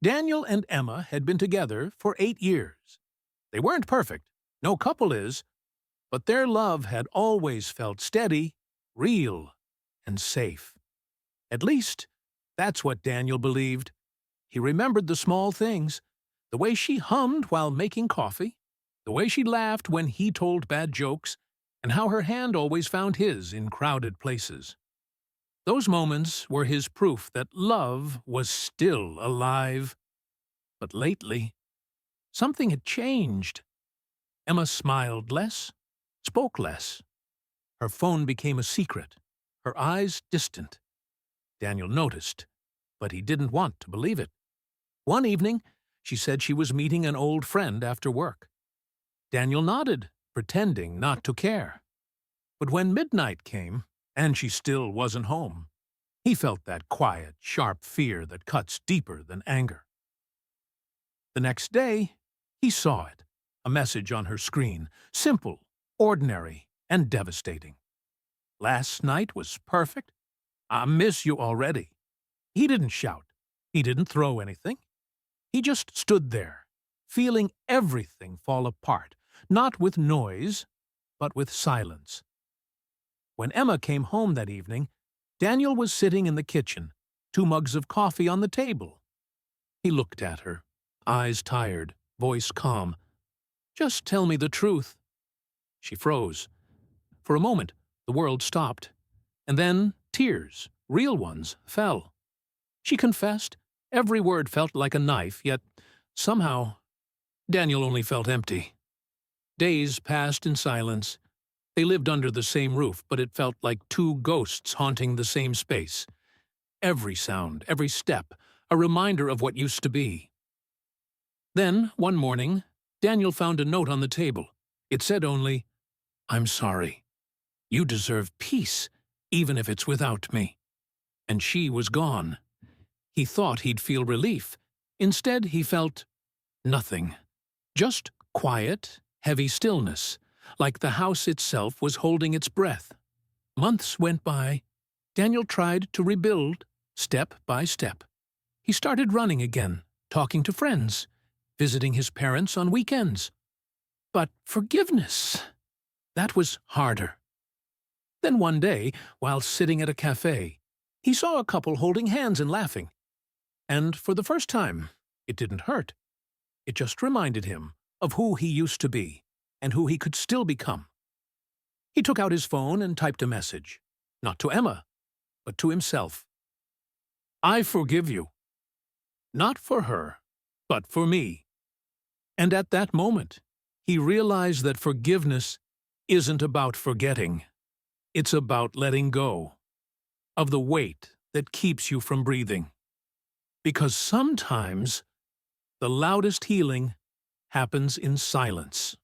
Daniel and Emma had been together for 8 years. They weren't perfect, no couple is, but their love had always felt steady, real, and safe. At least, that's what Daniel believed. He remembered the small things, the way she hummed while making coffee, the way she laughed when he told bad jokes, and how her hand always found his in crowded places. Those moments were his proof that love was still alive. But lately, something had changed. Emma smiled less, spoke less. Her phone became a secret, her eyes distant. Daniel noticed, but he didn't want to believe it. One evening, she said she was meeting an old friend after work. Daniel nodded, pretending not to care. But when midnight came, and she still wasn't home, he felt that quiet, sharp fear that cuts deeper than anger. The next day, he saw it, a message on her screen, simple, ordinary, and devastating. Last night was perfect. I miss you already. He didn't shout. He didn't throw anything. He just stood there, feeling everything fall apart, not with noise, but with silence. When Emma came home that evening, Daniel was sitting in the kitchen, 2 mugs of coffee on the table. He looked at her, eyes tired, voice calm. "Just tell me the truth." She froze. For a moment, the world stopped, and then tears, real ones, fell. She confessed. Every word felt like a knife, yet somehow Daniel only felt empty. Days passed in silence. They lived under the same roof, but it felt like 2 ghosts haunting the same space. Every sound, every step, a reminder of what used to be. Then, one morning, Daniel found a note on the table. It said only, "I'm sorry. You deserve peace, even if it's without me." And she was gone. He thought he'd feel relief. Instead, he felt nothing. Just quiet, heavy stillness, like the house itself was holding its breath. Months went by. Daniel tried to rebuild, step by step. He started running again, talking to friends, visiting his parents on weekends. But forgiveness, that was harder. Then one day, while sitting at a cafe, he saw a couple holding hands and laughing. And for the first time, it didn't hurt. It just reminded him of who he used to be and who he could still become. He took out his phone and typed a message, not to Emma, but to himself. "I forgive you. Not for her, but for me." And at that moment, he realized that forgiveness isn't about forgetting. It's about letting go of the weight that keeps you from breathing. Because sometimes the loudest healing happens in silence.